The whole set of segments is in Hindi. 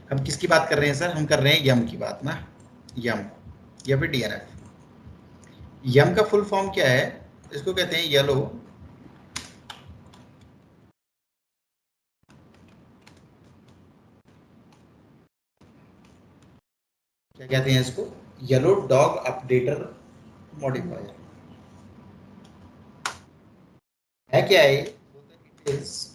हम किसकी बात कर रहे हैं सर? हम कर रहे हैं यम की बात ना, यम या फिर डीएनएफ। यम का फुल फॉर्म क्या है? इसको कहते हैं येलो क्या कहते हैं इसको? Yellow dog updater modifier. है क्या है? It is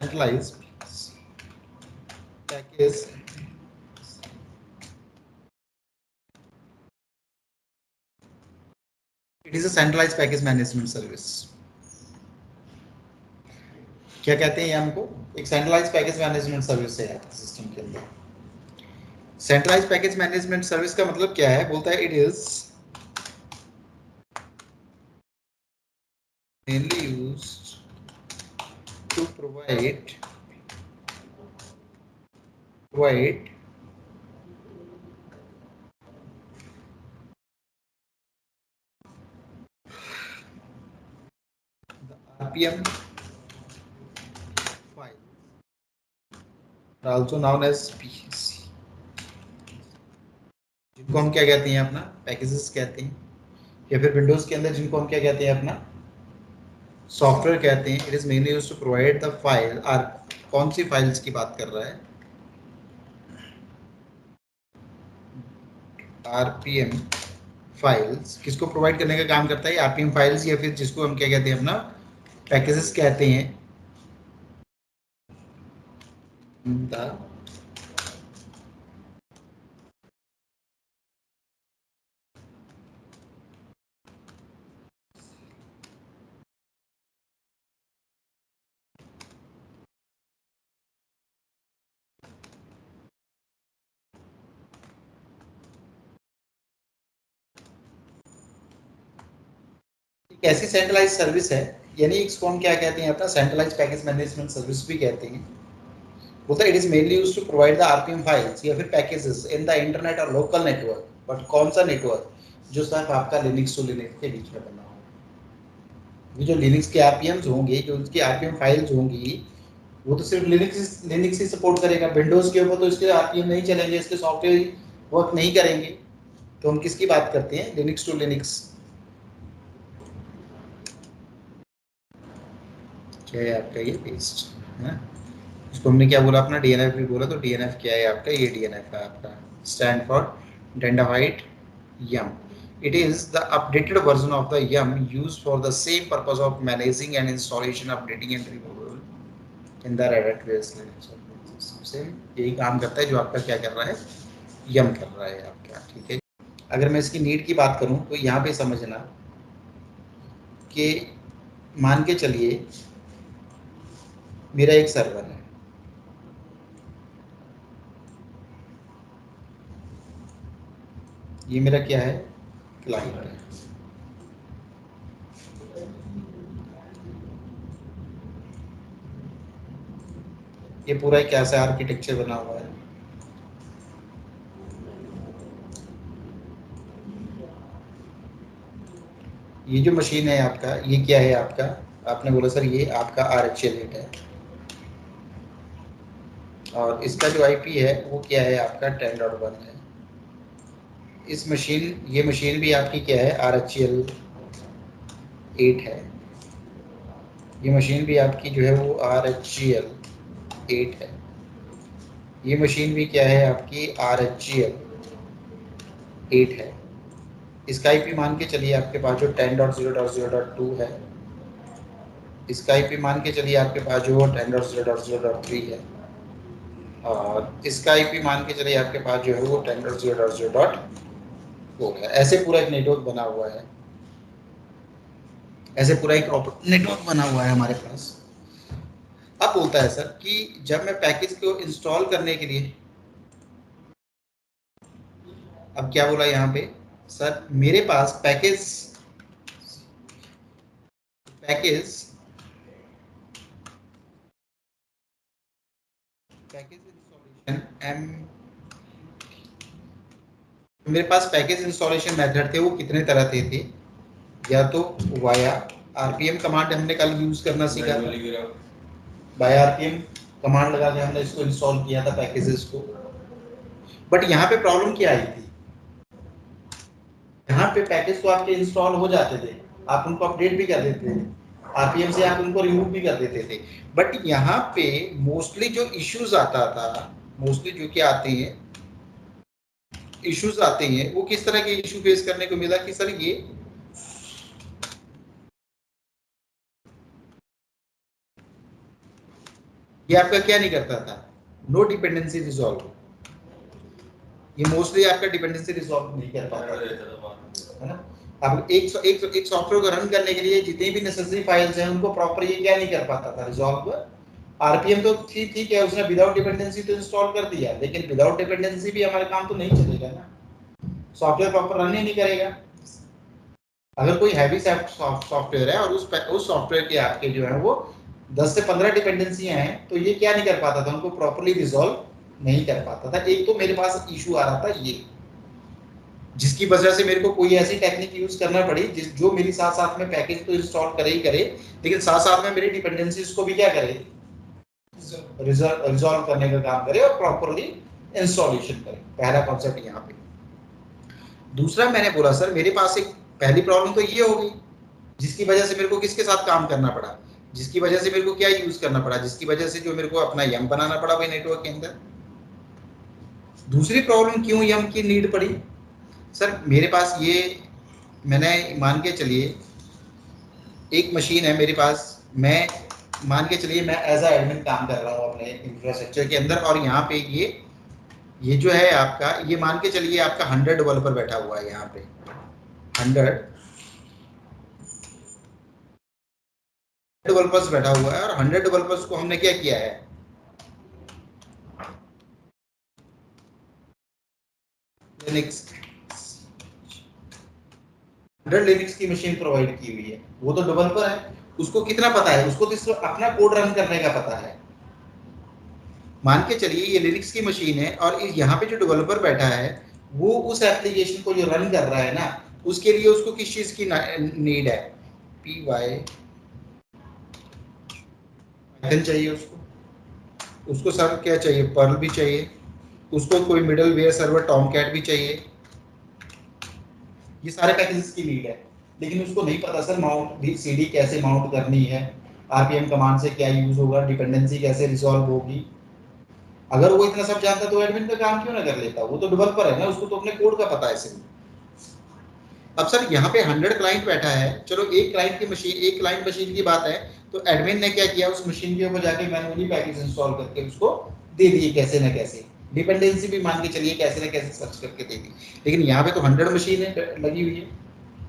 centralised package it is a centralised package management service. क्या कहते हैं ये हमको? एक सेंट्रलाइज्ड पैकेज मैनेजमेंट सर्विस है सिस्टम के अंदर। सेंट्रलाइज्ड पैकेज मैनेजमेंट सर्विस का मतलब क्या है? बोलता है it is mainly used to provide RPM file, also known as PCC, जिनको हम क्या कहते हैं अपना पैकेजेस कहते हैं, या फिर विंडोज के अंदर जिनको हम क्या कहते हैं अपना सॉफ्टवेयर कहते हैं। It is mainly used to provide the file. और कौन सी फाइल्स की बात कर रहा है? RPM फाइल्स किसको प्रोवाइड करने का काम करता है? RPM फाइल्स, या फिर जिसको हम क्या कहते हैं अपना पैकेजेस कहते हैं। द एक ऐसी सेंट्रलाइज सर्विस है, यानी इसको हम क्या कहते हैं अपना सेंट्रलाइज पैकेज मैनेजमेंट सर्विस भी कहते हैं। बोलता है it is mainly used to provide the RPM files या फिर पैकेजेस इन द इंटरनेट और लोकल नेटवर्क। बट कौन सा नेटवर्क? जो सिर्फ आपका लिनक्स टू लिनक्स के बीच में बना हो। ये जो लिनक्स के आरपीएम्स होंगे, जो उसकी आरपीएम फाइल्स होंगी, वो तो सिर्फ लिनक्स ही सपोर्ट करेगा। विंडोज के ऊपर तो इसके आरपीएम नहीं चलेंगे, इसके सॉफ्टवेयर वर्क नहीं करेंगे। तो हम किसकी बात करते हैं? Linux to Linux. क्या है आपका ये पेस्ट है? इसको हमने क्या बोला अपना डीएनएफ भी बोला। तो डीएनएफ क्या है आपका? ये डीएनएफ है आपका, स्टैंड फॉर डेंडावाइट यम। It is the updated version of the yum used for the same purpose of managing and installation, updating and removal in the Red Hat based Linux operating system। Same यही काम करता है जो आपका क्या कर रहा है? यम कर रहा है आपका। ठीक है। अगर मैं इसकी नीड की बात करूं तो यहाँ पे समझना कि मान के चलिए मेरा एक सर्वर है, ये मेरा क्या है? क्लाइंट है। ये पूरा एक कैसा आर्किटेक्चर बना हुआ है? ये जो मशीन है आपका, ये क्या है आपका? आपने बोला सर ये आपका RHEL8 है, और इसका जो IP है वो क्या है आपका? 10.1 है। ये मशीन भी आपकी क्या है? RHEL8 है। ये मशीन भी आपकी जो है वो RHEL8 है। ये मशीन भी क्या है आपकी? RHEL8 है। इसका IP मान के चलिए आपके पास जो 10.0.0.2 है। इसका IP मान के चलिए आपके पास जो 10.0.0.3 है। और इसका IP मान के चलिए आपके पास जो है वो 10.0.0.4 है। ऐसे पूरा एक नेटवर्क बना हुआ है। ऐसे पूरा एक नेटवर्क बना हुआ है हमारे पास। अब बोलता है सर कि जब मैं पैकेज को इंस्टॉल करने के लिए, अब क्या बोला यहाँ पे सर? मेरे पास पैकेज पैकेज पैकेज इंस्टॉलेशन एम मेरे पास पैकेज इंस्टॉलेशन मेथड थे। वो कितने तरह के थे? या तो वाया आरपीएम कमांड हमने कल यूज करना सीखा था, बाय आरपीएम कमांड लगा के हमने इसको इंस्टॉल किया था पैकेजेस को। बट यहाँ पे प्रॉब्लम क्या आई थी, यहाँ पे पैकेज तो आपके इंस्टॉल हो जाते थे, आप उनको अपडेट भी कर देते थे, आरपीएम से आप उनको रिमूव भी कर देते थे। बट यहाँ पे मोस्टली जो इश्यूज आता था, मोस्टली जो क्या आते हैं इश्यूज आते हैं, वो किस तरह के इशू फेस करने को मिला कि सर ये आपका क्या नहीं करता था, नो डिपेंडेंसी रिजॉल्व, ये मोस्टली आपका डिपेंडेंसी रिजॉल्व नहीं कर पाता है ना। अब एक सॉफ्टवेयर को रन करने के लिए जितनी भी नेसेसरी फाइल्स हैं उनको प्रॉपर ये क्या नहीं कर पाता था, रिजॉल्व। आरपीएम तो ठीक है, उसने विदाउट डिपेंडेंसी तो इंस्टॉल कर दिया, लेकिन विदाउट डिपेंडेंसी भी हमारे काम तो नहीं चलेगा ना, सॉफ्टवेयर प्रॉपर रन ही नहीं करेगा। अगर कोई हैवी सॉफ्टवेयर है और उस सॉफ्टवेयर के आपके जो है वो 10 से 15 डिपेंडेंसियां हैं, तो ये क्या नहीं कर पाता था, उनको प्रॉपर्ली रिजॉल्व नहीं कर पाता था। एक तो मेरे पास इशू आ रहा था ये, जिसकी वजह से मेरे को कोई ऐसी टेक्निक यूज करना पड़ी जो मेरी साथ साथ में पैकेज तो इंस्टॉल करे ही करे, लेकिन साथ साथ में मेरी डिपेंडेंसीज को भी क्या करे, रिजॉल्व करने का काम करे और प्रॉपरली इंस्टॉलेशन करे। पहला कॉन्सेप्ट यहाँ पे। दूसरा मैंने बोला सर मेरे पास एक पहली प्रॉब्लम तो ये हो गई, जिसकी वजह से मेरे को किसके साथ काम करना पड़ा, जिसकी वजह से मेरे को क्या यूज करना पड़ा, जिसकी वजह से जो मेरे को अपना यम बनाना पड़ा भाई नेटवर्क के अंदर। दूसरी प्रॉब्लम क्यों यम की नीड पड़ी, सर मेरे पास ये मैंने मान के चलिए एक मशीन है मेरे पास, मैं मान के चलिए मैं एज अ एडमिन काम कर रहा हूँ अपने इंफ्रास्ट्रक्चर के अंदर, और यहाँ पे ये जो है आपका, ये मान के चलिए आपका 100 डेवलपर बैठा हुआ है यहाँ पे, 100 डेवलपर्स बैठा हुआ है, और 100 डेवलपर्स को हमने क्या किया है, लिनक्स 100 लिनक्स की मशीन प्रोवाइड की हुई है। वो तो डेवलपर है, उसको कितना पता है, उसको तो सिर्फ अपना कोड रन करने का पता है। मान के चलिए ये लिनक्स की मशीन है, और यहाँ पे जो डेवलपर बैठा है वो उस एप्लीकेशन को जो रन कर रहा है ना, उसके लिए उसको किस चीज की नीड है, पी वाई पाइथन चाहिए उसको सर क्या चाहिए, पर्ल भी चाहिए, उसको कोई मिडल वेयर सर्वर टॉमकैट भी चाहिए, ये सारे पैकेजेस की नीड है। लेकिन उसको नहीं पता सर माउंट सीडी कैसे माउंट करनी है, आरपीएम कमांड से क्या यूज होगा, डिपेंडेंसी कैसे रिजॉल्व होगी। अगर वो इतना सब जानता तो एडमिन का काम क्यों ना कर लेता, वो तो डेवलपर है ना, उसको तो अपने कोड का पता है सिर्फ। अब सर यहाँ पे 100 क्लाइंट बैठा है, चलो एक क्लाइंट मशीन की बात है, तो एडमिन ने क्या किया, उस मशीन के ऊपर जाके मैनुअली पैकेज इंस्टॉल करके उसको दे दिए कैसे ना कैसे, डिपेंडेंसी भी मान के चलिए कैसे ना कैसे सर्च करके दे दी। लेकिन यहाँ पे तो 100 मशीनें लगी हुई है,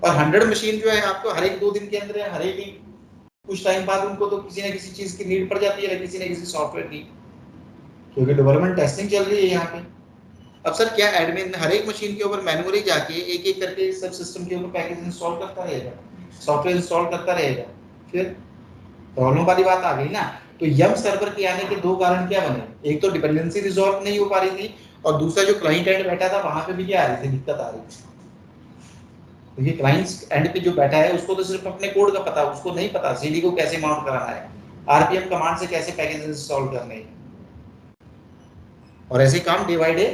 और 100 मशीन जो है आपको हर एक 2 दिन के अंदर है, हर एक कुछ टाइम बाद उनको तो किसी ना किसी चीज की नीड पड़ जाती है, किसी ना किसी सॉफ्टवेयर की, क्योंकि डेवलपमेंट टेस्टिंग चल रही है यहाँ पे। अब सर क्या एडमिन हर एक मशीन के ऊपर मैनुअली जाके एक एक करके सब सिस्टम के ऊपर पैकेज इंस्टॉल करता रहेगा, सॉफ्टवेयर इंस्टॉल करता रहेगा, फिर प्रॉब्लम वाली बात आ गई ना। तो यम सर्वर के आने के दो कारण क्या बने, एक तो डिपेंडेंसी रिजॉल्व नहीं हो पा रही थी, और दूसरा जो क्लाइंट एंड बैठा था वहां पे भी क्या आ रही थी, दिक्कत आ रही थी। तो ये क्लाइंट्स एंड पे जो बैठा है उसको तो सिर्फ अपने कोड का पता, उसको नहीं पता सीडी को कैसे माउंट कराना है, आरपीएम कमांड से कैसे पैकेज इंस्टॉल करने हैं, और ऐसे काम डे बाय डे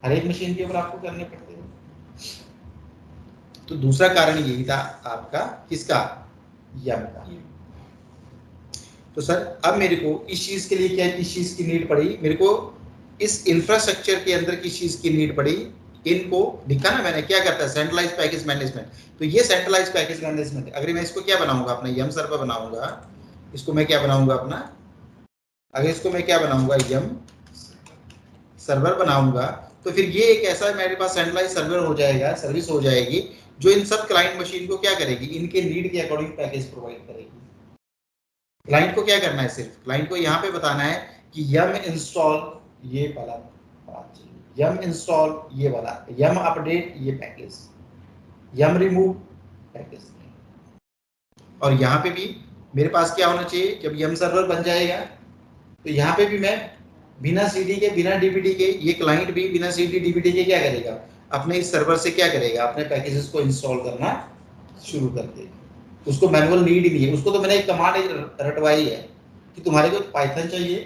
हर एक मशीन के ऊपर आपको करने पड़ते हैं। तो दूसरा कारण यही था आपका, किसका, यम का। तो सर अब मेरे को इस चीज के लिए क्या, किस चीज की नीड पड़ी, मेरे को इस इंफ्रास्ट्रक्चर के अंदर किस चीज की नीड पड़ी, इनको लिखा ना मैंने, क्या करता है सेंट्रलाइज पैकेज मैनेजमेंट। तो ये सेंट्रलाइज पैकेज मैनेजमेंट, अगर मैं इसको क्या बनाऊंगा अपना यम सर्वर बनाऊंगा, इसको मैं क्या बनाऊंगा अपना, अगर इसको मैं क्या बनाऊंगा यम सर्वर बनाऊंगा, तो फिर ये एक ऐसा मेरे पास सेंट्रलाइज सर्वर हो जाएगा, सर्विस हो जाएगी, जो इन सब क्लाइंट मशीन को क्या करेगी, इनके नीड के अकॉर्डिंग पैकेज प्रोवाइड करेगी। क्लाइंट को क्या करना है, सिर्फ क्लाइंट को यहाँ पे बताना है कि यम इंस्टॉल ये वाला, यम इंस्टॉल ये वाला, यम अपडेट ये पैकेज, यम रिमूव पैकेज। और यहाँ पे भी मेरे पास क्या होना चाहिए, जब यम सर्वर बन जाएगा तो यहाँ पे भी मैं बिना सीडी के बिना डीबीडी के, ये क्लाइंट भी बिना सीडी डीबीडी के क्या करेगा, अपने इस सर्वर से क्या करेगा, अपने पैकेजेस को इंस्टॉल करना शुरू कर देगा। उसको मैनुअल नीड ही नहीं है, उसको तो मैंने एक कमांड रटवाई है कि तुम्हारे को पाइथन चाहिए,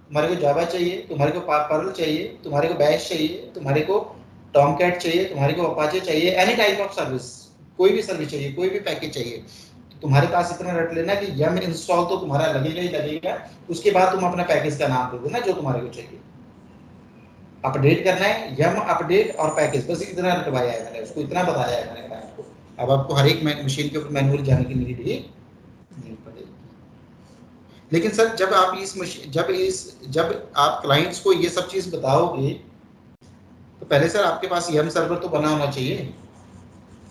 तुम्हारे को जावा चाहिए, तुम्हारे को पर्ल चाहिए, तुम्हारे को बैश चाहिए, तुम्हारे को टॉमकैट चाहिए, तुम्हारे को अपाचे चाहिए, एनी टाइप ऑफ सर्विस, कोई भी सर्विस चाहिए, कोई भी पैकेज चाहिए, तुम्हारे पास इतना रट लेना कि यम इंस्टॉल तो तुम्हारा लगेगा ही लगेगा। उसके बाद तुम अपना पैकेज का नाम दे देना जो तुम्हारे को चाहिए। अपडेट करना है, यम अपडेट और पैकेज, बस इतना रटवाया है मैंने, उसको इतना बताया है मैंने क्लाइंट को। अब आपको हर एक मशीन के ऊपर मैनुअल जाने की नीड ही नहीं पड़ेगी। लेकिन सर जब आप इस मशीन जब आप क्लाइंट्स को ये सब चीज बताओगे तो पहले सर आपके पास यम सर्वर तो बना होना चाहिए।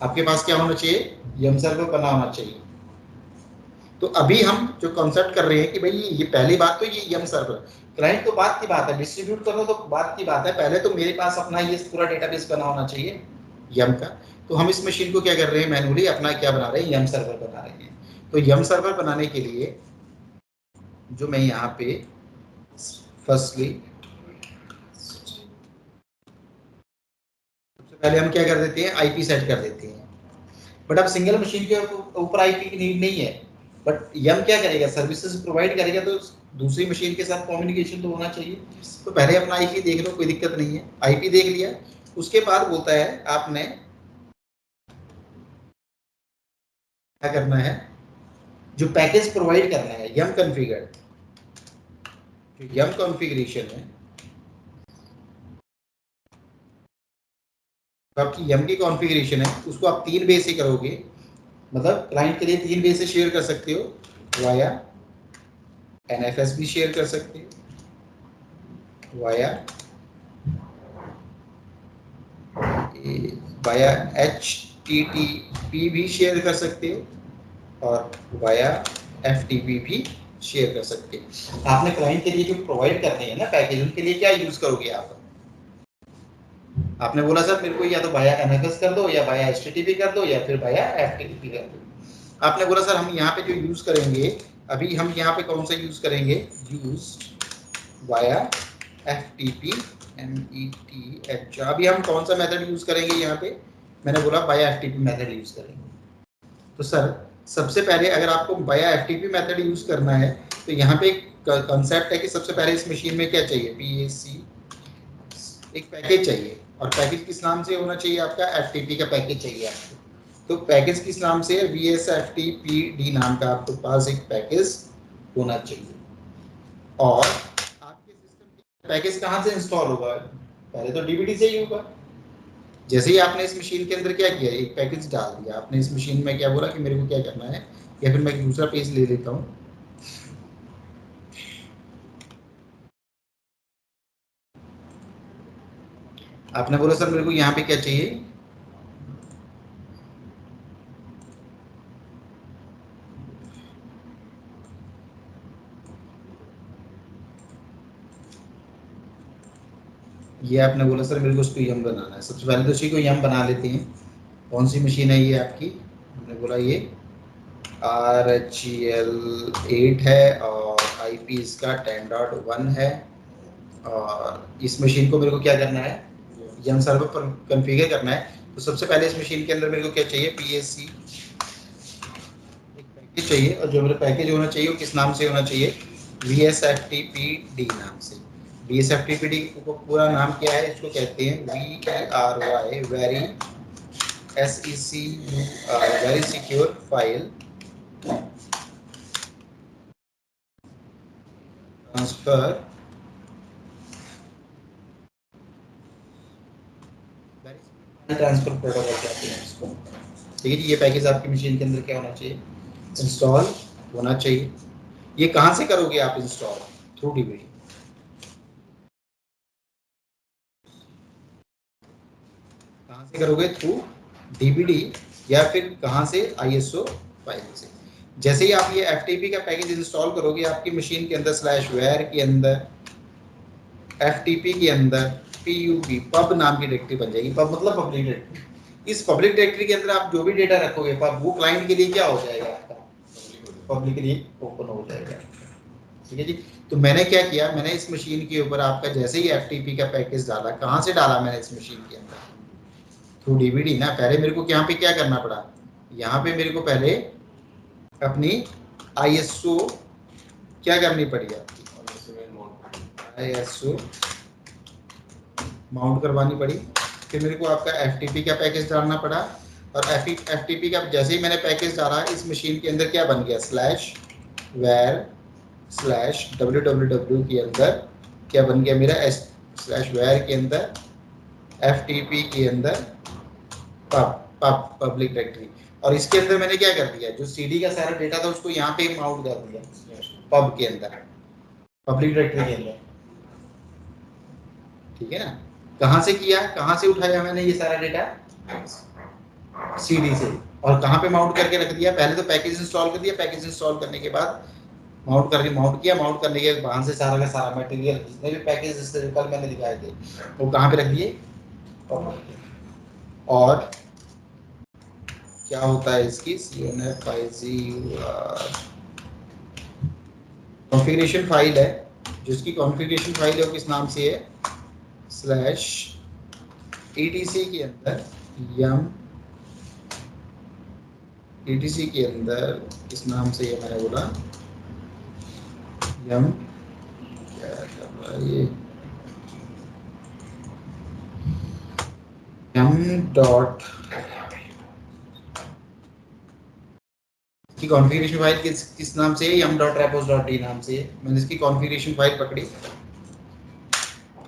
आपके पास क्या होना चाहिए? यम सर्वर बना होना चाहिए। तो अभी हम जो कॉन्सेप्ट कर रहे हैं कि भाई ये पहली बात तो ये यम सर्वर, क्लाइंट तो बात की बात है, डिस्ट्रीब्यूट करो तो बात की बात है, पहले तो मेरे पास अपना ये पूरा डेटाबेस बना होना चाहिए यम का। तो हम इस मशीन को क्या कर रहे हैं, मैनुअली अपना क्या बना रहे हैं, यम सर्वर बना रहे हैं। तो यम सर्वर बनाने के लिए जो मैं यहाँ पे फर्स्टली सबसे पहले हम क्या कर देते हैं, आईपी सेट कर देते हैं। बट अब सिंगल मशीन के ऊपर आईपी की नीड नहीं है, बट यम क्या करेगा, सर्विसेज प्रोवाइड करेगा, तो दूसरी मशीन के साथ कम्युनिकेशन तो होना चाहिए। तो पहले अपना आईपी देख लो, कोई दिक्कत नहीं है, आईपी देख लिया, उसके बाद बोलता है आपने क्या करना है, जो पैकेज प्रोवाइड करना है यम कॉन्फ़िगर, यम कॉन्फ़िगरेशन है तो आपकी यम की कॉन्फ़िगरेशन है, उसको आप 3 वे से करोगे, मतलब क्लाइंट के लिए 3 वे से शेयर कर सकते हो, वाया एनएफएस भी शेयर कर सकते हो, वाया HTTP भी शेयर कर सकते हो, और वाया FTP भी शेयर कर सकते हो। आपने क्लाइंट के लिए जो प्रोवाइड करने हैं ना पैकेज, उनके लिए क्या यूज करोगे आप? आपने बोला सर मेरे को या तो वाया एनएफएस कर दो, या वाया HTTP कर दो, या फिर वाया FTP कर दो। आपने बोला सर हम यहाँ पे जो यूज करेंगे, अभी हम यहाँ पे कौन सा यूज करेंगे, यूज वाया FTP METH। अभी हम कौन सा मेथड यूज करेंगे यहाँ पे, मैंने बोला वाया FTP मेथड यूज करेंगे। तो सर सबसे पहले अगर आपको वाया FTP मेथड यूज करना है तो यहाँ पे एक कंसेप्ट है कि सबसे पहले इस मशीन में क्या चाहिए, PAC एक पैकेज चाहिए, और पैकेज किस नाम से होना चाहिए आपका, FTP का पैकेज चाहिए आपको। तो पैकेज किस नाम से है, VSFTPD नाम का आपके पास एक पैकेज होना चाहिए। और आपके सिस्टम पैकेज कहाँ से इंस्टॉल होगा, पहले तो डीवीडी से ही होगा। जैसे ही आपने इस मशीन के अंदर क्या किया, एक पैकेज डाल दिया आपने इस मशीन में, क्या बोला कि मेरे को क्या करना है, या फिर मैं एक दूसरा पेज ले लेता हूँ। आपने बोला सर मेरे को यहाँ पे क्या चाहिए, ये आपने बोला सर मेरे को उसको यम बनाना है। सबसे पहले तो उसी को यम बना लेते हैं। कौन सी मशीन है ये आपकी, हमने बोला ये RHEL8 है, और IP इसका 10.1 है। और इस मशीन को मेरे को क्या करना है, यम सर्वर पर कॉन्फ़िगर करना है। तो सबसे पहले इस मशीन के अंदर मेरे को क्या चाहिए, PAC एक पैकेज चाहिए, और जो मेरा पैकेज होना चाहिए वो किस नाम से होना चाहिए, VSFTPD नाम से। VSFTPD को पूरा नाम क्या है, इसको कहते हैं VERY very SECUR very secure file transfer transfer protocol कहते हैं इसको। ठीक है जी, ये पैकेज आपकी मशीन के अंदर क्या होना चाहिए, इंस्टॉल होना चाहिए। ये कहाँ से करोगे आप इंस्टॉल, थ्रू डीवीडी, कहाँ से करोगे, थ्रू डीवीडी, या फिर कहाँ से, ISO फाइल से। जैसे ही आप ये FTP का पैकेज इंस्टॉल करोगे आपकी मशीन के अंदर /var के अंदर FTP के अंदर पब नाम की डायरेक्टरी बन जाएगी। पब मतलब पब्लिक डायरेक्टरी। इस पब्लिक डायरेक्टरी के अंदर आप जो भी डेटा रखोगे पब, वो क्लाइंट के लिए क्या हो जाएगा आपका, पब्लिक के लिए ओपन हो जाएगा। ठीक है जी। तो मैंने क्या किया, मैंने इस मशीन के ऊपर आपका जैसे ही FTP का पैकेज डाला, कहाँ से डाला मैंने इस मशीन के अंदर, थ्रू डीवीडी ना। पहले मेरे को यहाँ पे क्या करना पड़ा, यहाँ पे मेरे को पहले अपनी ISO क्या करनी पड़ी आपकी, ISO माउंट करवानी पड़ी। फिर मेरे को आपका FTP का पैकेज डालना पड़ा, और FTP का जैसे ही मैंने पैकेज डाला, इस मशीन के अंदर क्या बन गया, /var/www के अंदर क्या बन गया मेरा, /var के अंदर FTP के अंदर पब्लिक डायरेक्टरी। और इसके अंदर मैंने क्या कर दिया, जो CD का सारा डेटा था उसको यहाँ पे माउंट कर दिया पब के अंदर, पब्लिक डायरेक्टरी के अंदर। ठीक है ना। कहाँ से किया, कहाँ से उठाया मैंने ये सारा डेटा, CD से। और कहाँ पे माउंट करके रख दिया, पहले तो पैकेज इंस्टॉल कर दिया, पैकेज इंस्टॉल करने के बाद माउंट करके माउंट किया, माउंट करने के बाद से सारा का सारा मटेरियल जितने भी पैकेज जिससे कल मैंने दिखाए थे वो कहाँ पे रख दिए। और क्या होता है इसकी कॉन्फ़िगरेशन फाइल है, जिसकी कॉन्फ़िगरेशन फाइल है वो किस नाम से है, /etc के अंदर यम etc के अंदर किस नाम से है, मैंने बोला यम, क्या कर रहा है ये, यम डॉट की कॉन्फ़िगरेशन फाइल किस नाम से है, यम डॉट रेपोस डॉट डी नाम से है। मैंने इसकी कॉन्फ़िगरेशन फाइल पकड़ी।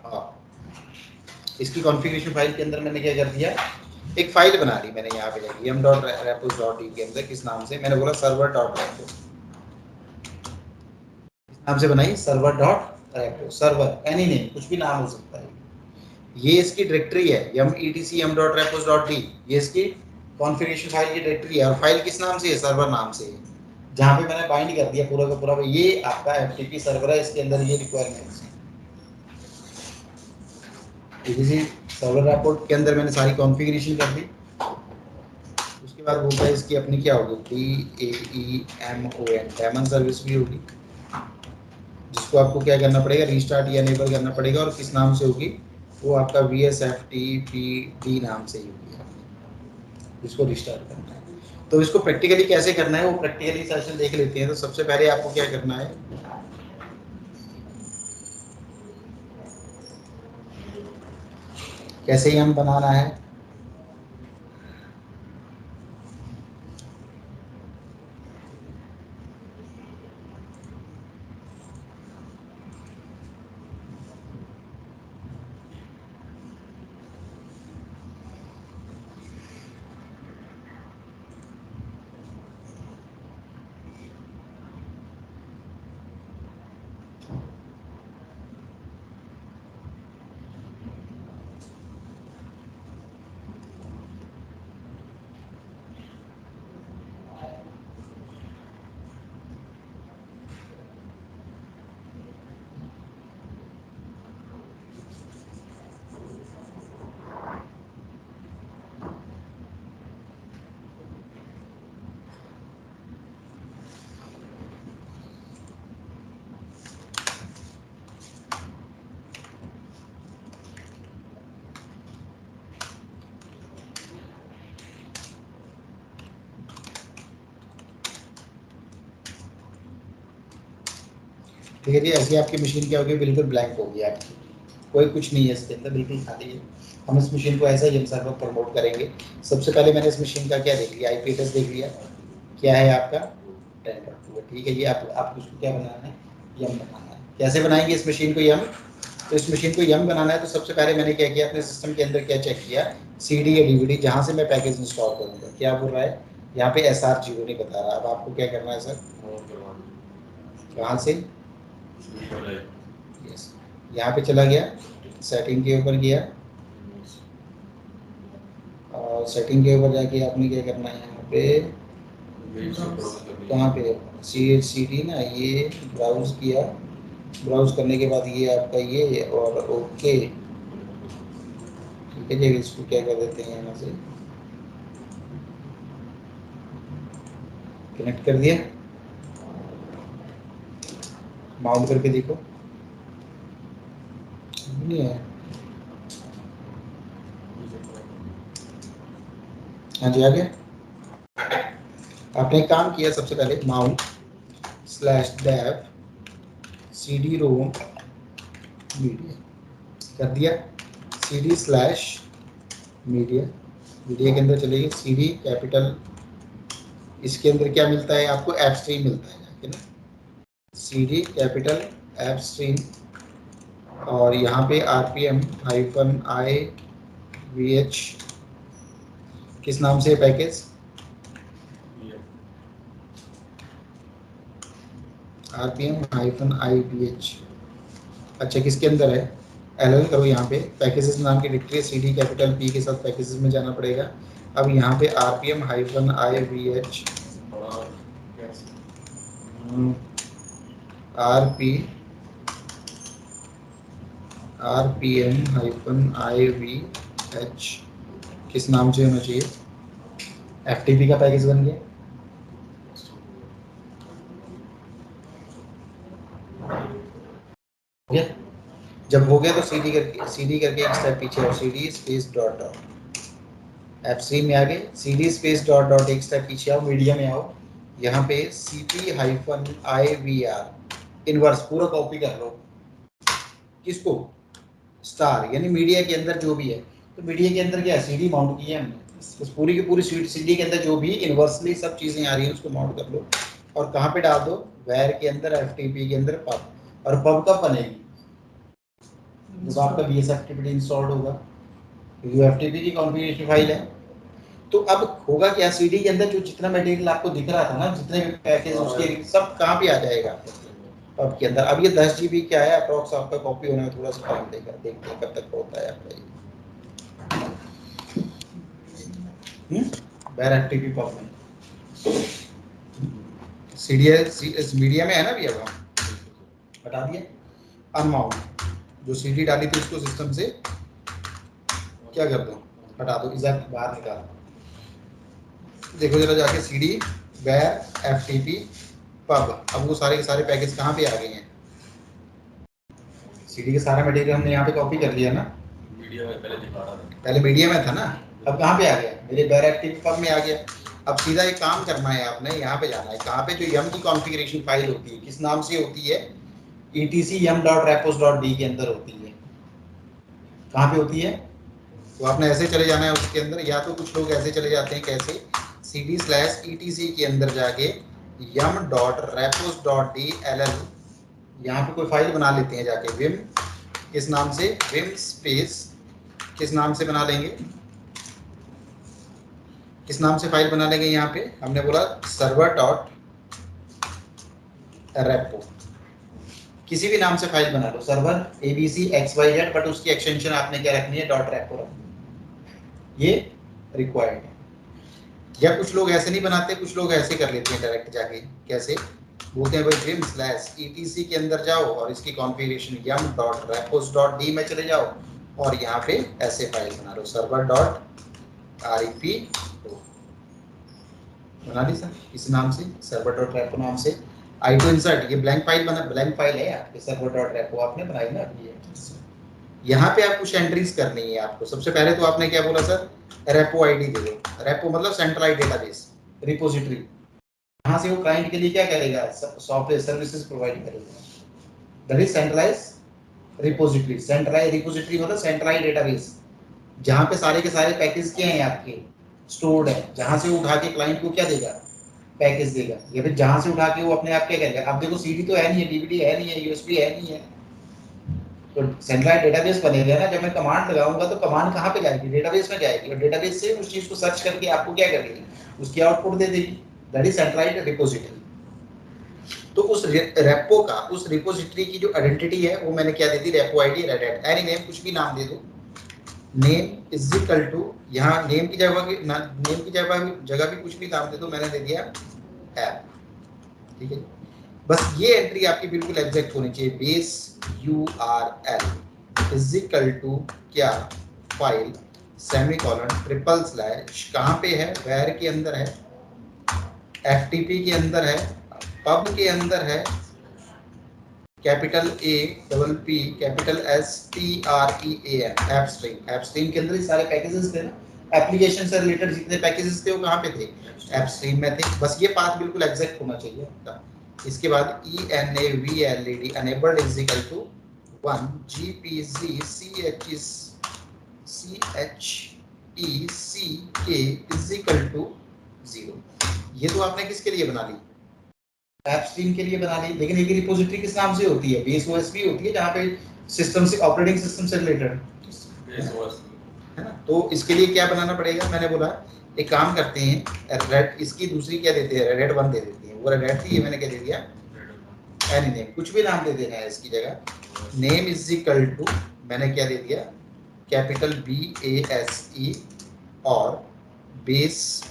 हाँ, इसकी कॉन्फ़िगरेशन फाइल के अंदर मैंने क्या कर दिया, एक फाइल बना ली मैंने यहाँ पे जाके यम डॉट रेपोस डॉट डी के अंदर किस नाम से, मैंने बोला सर्वर डॉट रेपो, किस नाम से बनाई, server dot repo, server any name कुछ भी नाम हो सकता है। ये इसकी डायरेक्टरी है यम etc यम डॉट रेपोस डॉट डी, ये इसकी कॉन्फ़िगरेशन फाइल की डायरेक्टरी है। और फाइल किस नाम से है, सर्वर नाम से है, जहाँ पे मैंने बाइंड कर दिया पूरा का पूरा, ये आपका FTP सर्वर है, इसके अंदर ये रिक्वायरमेंट्स हैं। इसी सर्वर रिपोर्ट के अंदर मैंने सारी कॉन्फ़िगरेशन कर दी। उसके बाद होगा इसकी अपनी क्या होगी, DAEMON डेमन सर्विस भी होगी, जिसको आपको क्या करना पड़ेगा, रीस्टार्ट या इनेबल करना पड़ेगा। और किस नाम से होगी, वो आपका VSFTPD नाम से ही होगी, जिसको रिस्टार्ट करना है। तो इसको प्रैक्टिकली कैसे करना है वो प्रैक्टिकली सेशन देख लेते हैं। तो सबसे पहले आपको क्या करना है, कैसे ही हम बनाना है, ठीक है जी। ऐसी आपकी मशीन क्या होगी, बिल्कुल ब्लैंक होगी आपकी, कोई कुछ नहीं है इसके अंदर, बिल्कुल खाली है। हम इस मशीन को ऐसा ही हम सर्वर प्रमोट करेंगे। सबसे पहले मैंने इस मशीन का क्या देख लिया, IP एड्रेस देख लिया, क्या है आपका 10.2 है। ठीक है जी। आप उसको क्या बनाना है, यम बनाना है। कैसे बनाएंगे इस मशीन को यम, तो इस मशीन को यम बनाना है तो सबसे पहले मैंने क्या किया, अपने सिस्टम के अंदर क्या चेक किया, CD या DVD जहाँ से मैं पैकेज इंस्टॉल करूँगा, क्या बोल रहा है यहाँ पे SR0 नहीं बता रहा। अब आपको क्या करना है सर, कहाँ से, यस, यहाँ पे चला गया, सेटिंग के ऊपर गया, और सेटिंग के ऊपर जाके आपने क्या करना है, यहाँ पे कहाँ पे CD ना, ये ब्राउज किया, ब्राउज करने के बाद ये आपका ये और ओके। ठीक है जी। इसको क्या कर देते हैं, यहाँ से कनेक्ट कर दिया, माउंट करके देखो, नहीं है, हाँ जी आ गया। आपने एक काम किया, सबसे पहले माउंट स्लैश डेव CD रोम मीडिया कर दिया, CD स्लैश मीडिया, मीडिया के अंदर चलेगी CD कैपिटल, इसके अंदर क्या मिलता है आपको, ऐप स्ट्रीम मिलता है जाके ना, CD कैपिटल ऐप स्ट्रीम, और यहाँ पे RPM-IVH किस नाम से पैकेज, RPM-IVH, अच्छा किसके अंदर है, LL करो यहाँ पे, पैकेजेस नाम की डिरेक्टरी है, CD कैपिटल P के साथ पैकेजेस में जाना पड़ेगा। अब यहाँ पे RPM-IVH RPM-IVH किस नाम से होना चाहिए, FTP का पैकेज बन गया। जब हो गया तो CD करके एक स्टेप पीछे और CD space dot dot F stream में आ गए, CD स्पेस डॉट डॉट एक स्टेप पीछे आओ, मीडिया में आओ, यहाँ पे CP-IVR इनवर्स पूरा कॉपी कर लो, किसको, स्टार यानी मीडिया के अंदर जो भी है, तो मीडिया के अंदर क्या है, CD माउंट की है हमने, उस पूरी की पूरी CD के अंदर जो भी इनवर्सली सब चीजें आ रही हैं उसको माउंट कर लो, और कहाँ पे डाल दो, वैर के अंदर, FTP के अंदर पब, और पब कब बनेगी, जब आपका BSFTP इंस्टॉल्ड होगा, ये FTP की कॉन्फ़िगरेशन फाइल है। तो अब होगा क्या, CD के अंदर जो जितना मटेरियल आपको दिख रहा था ना, जितने भी पैकेज उसके सब कहाँ पे आ जाएगा, पब के अंदर। अब ये 10 GB क्या है अप्रोक्स आपका कॉपी होने में थोड़ा सा टाइम देगा, देखते हैं कब तक होता है आपका ये बैर FTP पब में, मीडिया में है ना, भी अब हम हटा दिया, अनमाउंट जो CD डाली थी उसको सिस्टम से क्या कर दो, हटा दो, एग्जैक्ट बाहर निकाल दो। देखो जरा जाके CD बैर FTP पब, अब वो सारे के सारे पैकेज कहाँ पे आ गए हैं, CD के सारा मटेरियल हमने यहाँ पे कॉपी कर लिया ना, मीडिया में पहले दिखा रहा था, पहले मीडिया में था ना, अब कहाँ पे आ गया, मेरे बैर FTP पब में आ गया। अब सीधा एक काम करना है आपने, यहाँ पे जाना है, कहाँ पे जो यम की कॉन्फ़िगरेशन फाइल होती है किस नाम से होती है, etc yum.repos.d के अंदर होती है, कहाँ पे होती है, तो आपने ऐसे चले जाना है उसके अंदर, या तो कुछ लोग ऐसे चले जाते हैं कैसे, CD/etc के अंदर जाके yum.repos.dll यहाँ पे कोई फाइल बना लेते हैं जाके, विम किस नाम से, विम स्पेस किस नाम से बना लेंगे, किस नाम से फाइल बना लेंगे, यहाँ पे हमने बोला सर्वर डॉट रेपो, किसी भी नाम से फाइल बना लो, सर्वर ABCXYZ, बट उसकी एक्सटेंशन आपने क्या रखनी है, डॉट रेपो रखनी, ये रिक्वायर्ड है। या कुछ लोग ऐसे नहीं बनाते, कुछ लोग ऐसे कर लेते हैं डायरेक्ट जाके, कैसे बोलते हैं भाई vim/etc के अंदर जाओ और इसकी कॉन्फ़िगरेशन yum.repos.d में चले जाओ और यहाँ पे ऐसे फाइल बना लो, server.rep बना दी सर, इस नाम से server.repo नाम से, i2 insert, ये ब्लैंक फाइल बना, ब्लैंक फाइल है आपके, server.repo आपने बनाई ना अभी ये, यहाँ पे आप कुछ एंट्रीज करनी है आपको। सबसे पहले तो आपने क्या बोला सर, रेपो आईडी दे दो, रेपो मतलब सेंट्रलाइज्ड डेटाबेस रिपोजिटरी, यहाँ से वो क्लाइंट के लिए क्या करेगा, सॉफ्टवेयर सर्विसेज प्रोवाइड करेगा, that is centralised repository. Centralised repository मतलब सेंट्रलाइज्ड डेटाबेस, जहाँ पे सारे के सारे पैकेज क्या हैं आपके स्टोर्ड है, जहाँ से उठा के क्लाइंट को क्या देगा, पैकेज देगा, या फिर जहाँ से उठा के वो अपने आप क्या करेगा। अब देखो CD तो है नहीं है, DVD है नहीं है, USB है नहीं है, तो सेंट्रलाइज्ड डेटाबेस बनेगा ना, जब मैं कमांड लगाऊंगा तो कमांड कहाँ पे जाएगी, डेटाबेस में जाएगी, और डेटाबेस से उस चीज को सर्च करके आपको क्या करेगी, उसकी आउटपुट दे देगी, दैट इज सेंट्रलाइज्ड रिपोजिटरी। तो उस रेपो का, उस रिपोजिटरी की जो आइडेंटिटी है वो मैंने क्या दे दी, repo ID Red Hat, any name कुछ भी नाम दे दो, नेम इज इक्वल टू, यहाँ नेम की जगह भी कुछ भी नाम दे दो, मैंने दे दिया ऐप, ठीक है। बस ये एंट्री आपकी बिल्कुल एग्जैक्ट होनी चाहिए, base URL is equal to क्या, फाइल सेमीकोलन ट्रिपल स्लैश, कहाँ पे है, वेयर के अंदर है, FTP के अंदर है, पब के अंदर है, capital A double P capital STREAM, app stream, app stream के अंदर ही सारे पैकेजेस थे ना, एप्लीकेशन से रिलेटेड जितने पैकेजेस थे वो कहाँ पे थे, ऐप स्ट्रीम में थे। बस ये पाथ बिल्कुल एग्जैक्ट होना चाहिए आपका। इसके बाद ENAVLED enabled is equal to 1 GPZ CHECK is equal to 0। ये तो आपने किसके लिए बना ली, ऐप स्ट्रीम के लिए बना ली, लेकिन एक रिपोजिटरी किस नाम से होती है, बेस ओएस भी होती है, जहाँ पे सिस्टम से ऑपरेटिंग सिस्टम से रिलेटेड है ना। तो इसके लिए क्या बनाना पड़ेगा, मैंने बोला एक काम करते हैं, रेड इसकी दूसरी क्या देते हैं, रेड 1 दे देते हैं। वो रेड थी, ये मैंने क्या दे दिया, एनी नेम, कुछ भी नाम दे देना है इसकी जगह। नेम इज इक्वल टू, मैंने क्या दे दिया, कैपिटल BASE और base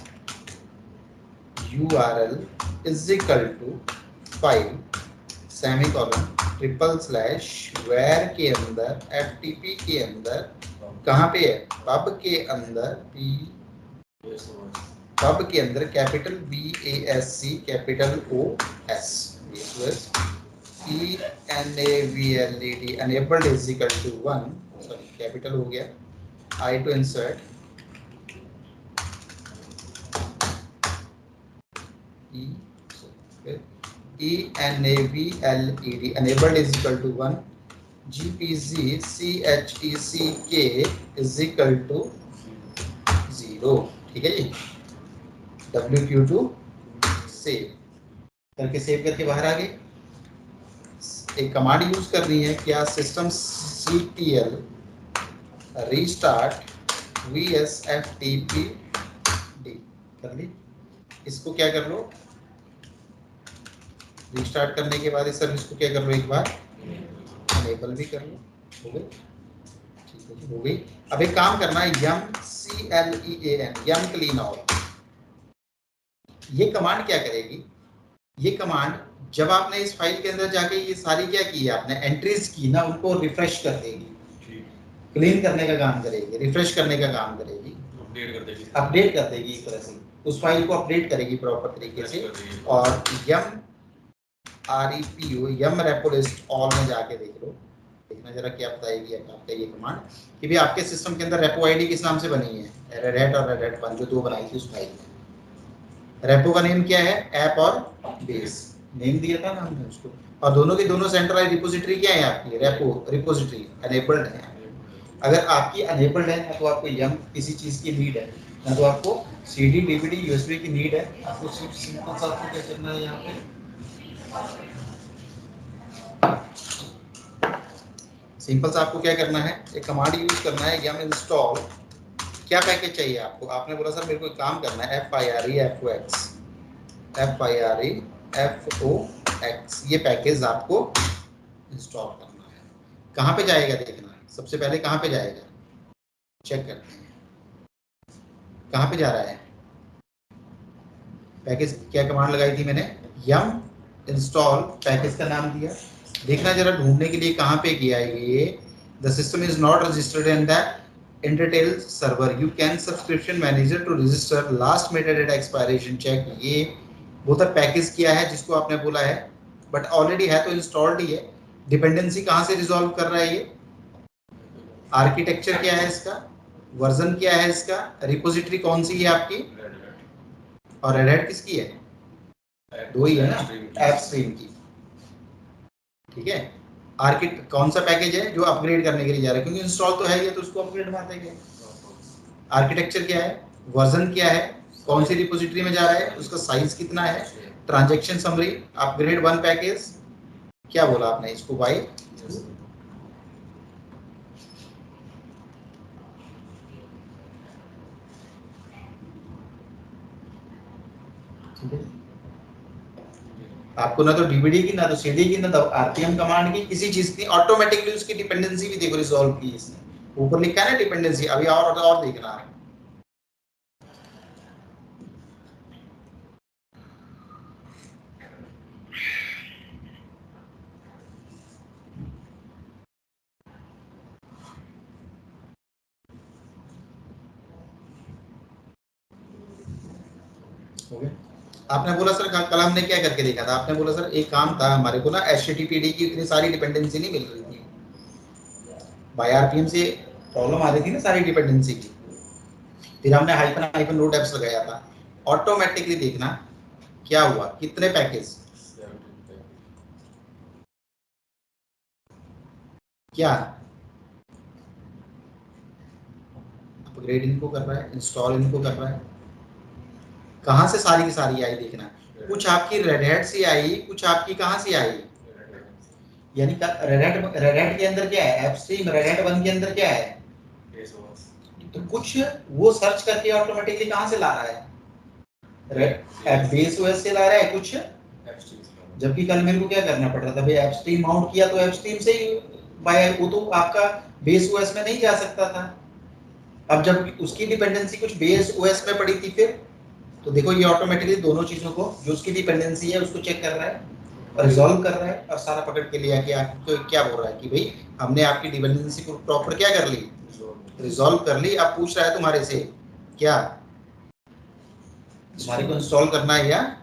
URL is equal to file semicolon triple slash where के अंदर FTP के अंदर कहाँ पे है, पब के अंदर पब के अंदर capital BASC capital OS ENAVLED enabled is equal to 1, sorry capital हो गया, I to insert ENAVLED enabled is equal to 1 GPZ CHECK is equal to 0। ठीक है जी, WQ2 सेव करके, सेव करके बाहर आ गए। एक कमांड यूज करनी है क्या, सिस्टम CTL रीस्टार्ट VSFTPD कर ली। इसको क्या कर लो, रीस्टार्ट करने के बाद इस सर्विस को क्या कर लो, एक बार अनेबल भी कर लो। हो गई, ठीक है हो गई। अब एक काम करना है, YUMCLEAN यम क्लीन आउट। ये कमांड क्या करेगी, ये कमांड जब आपने इस फाइल के अंदर जाके ये सारी क्या की है, आपने एंट्रीज की ना, उनको रिफ्रेश कर देगी, क्लीन करने का काम करेगी, रिफ्रेश करने का काम करेगी, अपडेट कर देगी एक तरह से, उस फाइल को अपडेट करेगी प्रॉपर तरीके से। और यम रेपो लिस्ट ऑल में जाके देख लो, देखना जरा क्या बताएगी आपका ये कमांड कि भी आपके सिस्टम के अंदर रेपो आईडी किस नाम से बनी है, रेड और रेड 1 जो दो बनाई थी उस फाइल में। रेपो का नेम क्या है, ऐप और बेस नेम दिया था ना हमने उसको, और दोनों की दोनों सेंट्रलाइज रिपोजिटरी क्या है आपकी, रेपो रिपोजिटरी अनेबल्ड है। अगर आपकी अनेबल्ड है ना तो आपको यम किसी चीज की नीड है, ना तो आपको CD DVD USB की नीड है। आपको सिंपल सा आपको क्या करना है, यहाँ पे सिंपल सा आपको क्या करना है, एक कमांड यूज करना है, यम इंस्टॉल। क्या पैकेज चाहिए आपको, आपने बोला सर मेरे को एक काम करना है, FIREFOX ये पैकेज आपको इंस्टॉल करना है। कहाँ पे जाएगा देखना है, सबसे पहले कहाँ पे जाएगा चेक करते हैं, कहाँ पे जा रहा है पैकेज, क्या कमांड लगाई थी मैंने, यम इंस्टॉल, पैकेज का नाम दिया। देखना जरा ढूंढने के लिए कहाँ पे किया है ये, the system is not registered in the Intertel server, you can subscription manager to register last metadata expiration check। ये वो तक पैकेज किया है जिसको आपने बोला है, बट ऑलरेडी है तो इंस्टॉल्ड ही है। डिपेंडेंसी कहाँ से रिजॉल्व कर रहा है ये, आर्किटेक्चर क्या है इसका, वर्जन क्या है इसका, रिपोजिटरी कौन सी है आपकी, और रेड हैट किसकी है, दो ही है ना, ऐप स्ट्रीम की। ठीक है, आर्किट कौन सा पैकेज है जो अपग्रेड करने के लिए जा रहा है, क्योंकि इंस्टॉल तो है ही, तो उसको अपग्रेड मारते हैं। आर्किटेक्चर क्या है, वर्जन क्या है, कौन सी रिपोजिटरी में जा रहा है, उसका साइज कितना है, ट्रांजैक्शन समरी, अपग्रेड 1 पैकेज, क्या बोला आपने इसको बाय, आपको ना तो डीवीडी की, ना तो सीडी की, ना तो आरपीएम कमांड की, किसी चीज की ऑटोमेटिकली उसकी डिपेंडेंसी भी देखो रिजॉल्व की इसने, ऊपर लिखा है ना डिपेंडेंसी, अभी और देखना है। आपने बोला सर कल हमने क्या करके देखा था, आपने बोला सर एक काम था हमारे को ना, HTTPD की इतनी सारी डिपेंडेंसी नहीं मिल रही थी, बाय आरपीएम से प्रॉब्लम आ रही थी ना सारी डिपेंडेंसी की, फिर हमने हाइफन हाइफन नो डेप्स लगाया था, ऑटोमेटिकली देखना क्या हुआ, कितने पैकेज, क्या अपग्रेड इनको कर रहा है, इंस्टॉल इनको कर रहा है, कहां से सारी की सारी आई देखना, कुछ आपकी रेड हैट से आई, कुछ आपकी कहां से आई, यानी रेड हैट के अंदर क्या है, एपस्ट्रीम रेड हैट 1 के अंदर क्या है, तो कुछ वो सर्च करके ऑटोमेटिकली कहां से ला रहा है, बेस ओएस से ला रहा है कुछ, जबकि कल मेरे को क्या करना पड़ रहा था भाई, एपस्ट्रीम माउंट किया तो एपस्ट्रीम से ही बाय, वो तो आपका बेस ओएस में नहीं जा सकता था। अब जब उसकी डिपेंडेंसी कुछ बेस ओएस में पड़ी थी फिर, तो देखो ये ऑटोमेटिकली दोनों चीजों को, जो उसकी डिपेंडेंसी है उसको चेक कर रहा है और रिजॉल्व कर रहा है, और सारा पकड़ के लिया कि आपको क्या बोल रहा है कि भाई हमने आपकी डिपेंडेंसी को प्रॉपर क्या कर ली, रिजॉल्व कर ली। अब पूछ रहा है तुम्हारे से क्या, तुम्हारे को इंस्टॉल करना है या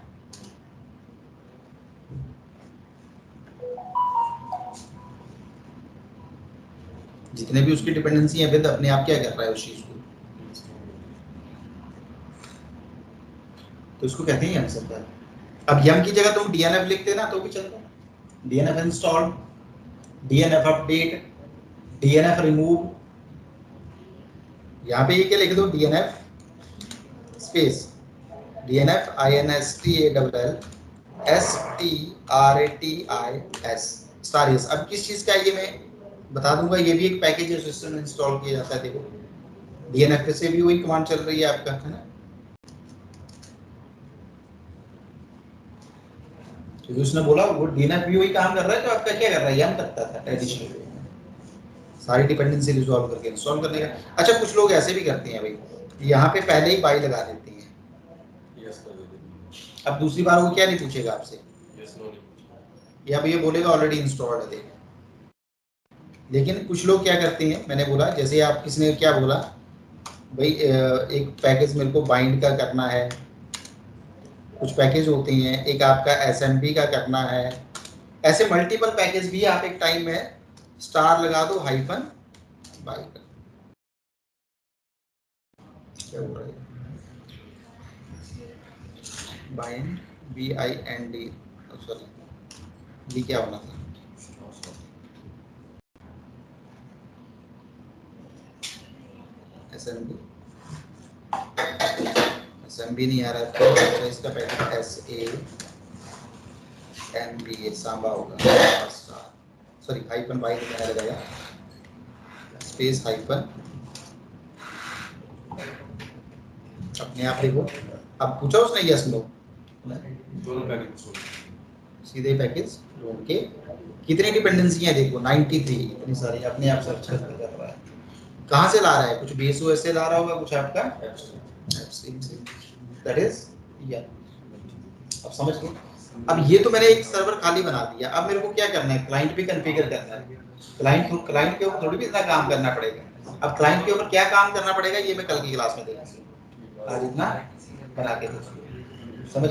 जितने भी उसकी डिपेंडेंसी है विद अपने आप क्या कर रहा है उस चीज को, तो इसको कहते हैं यम सर्वर। अब यम की जगह तुम डीएनएफ लिखते ना तो भी चलता, DNF install, DNF update, DNF remove, यहाँ पे ये क्या लिख दो, DNF space DNF INSTALL STARS। अब किस चीज का ये मैं बता दूंगा, ये भी एक पैकेज है सिस्टम में इंस्टॉल किया जाता है। देखो डीएनएफ से भी वही कमांड चल रही है आपका, है ना, तो उसने बोला वो डीएनएफ भी वही काम कर रहा है जो आपका क्या कर रहा है, यम करता था ट्रेडिशनली, सारी डिपेंडेंसी रिजॉल्व करके इंस्टॉल करने का। अच्छा कुछ लोग ऐसे भी करते हैं भाई, यहाँ पे पहले ही बाई लगा देते हैं, अब दूसरी बार वो क्या नहीं पूछेगा आपसे, या भैया बोलेगा ऑलरेडी इंस्टॉल्ड है देखो। लेकिन कुछ लोग क्या करते हैं, मैंने बोला जैसे आप किसने क्या बोला भाई, एक पैकेज मेरे को बाइंड का करना है, कुछ पैकेज होते हैं, एक आपका एसएमपी का करना है, ऐसे मल्टीपल पैकेज भी आप एक टाइम में स्टार लगा दो हाइफन बाई कर, क्या हो रहा है, बाइंड BIND, सॉरी ये क्या होना था, एसएमबी नहीं आ रहा है, तो इसका पैकेट SAMBA सांबा होगा, सॉरी हाइफन बाई मैंने लगाया, स्पेस हाइफन, अपने आप देखो। अब पूछा उसने यस नो, सीधे पैकेज ढूंढ के, कितनी डिपेंडेंसी है देखो 93, इतनी सारी अपने आप सर्च करके कर रहा है। कहाँ से ला रहा है, कुछ बेस ओएस से ला रहा होगा, कुछ आपका एपस्ट्रीम से, दैट इज या, अब समझ लो। अब ये तो मैंने एक सर्वर खाली बना दिया, अब मेरे को क्या करना है, क्लाइंट भी कॉन्फ़िगर करना है, क्लाइंट के ऊपर थोड़ी भी इतना काम करना पड़ेगा। अब क्लाइंट के ऊपर क्या काम करना पड़ेगा ये मैं कल की क्लास में देखूंगा, आज इतना बना के देखूंगा, समझ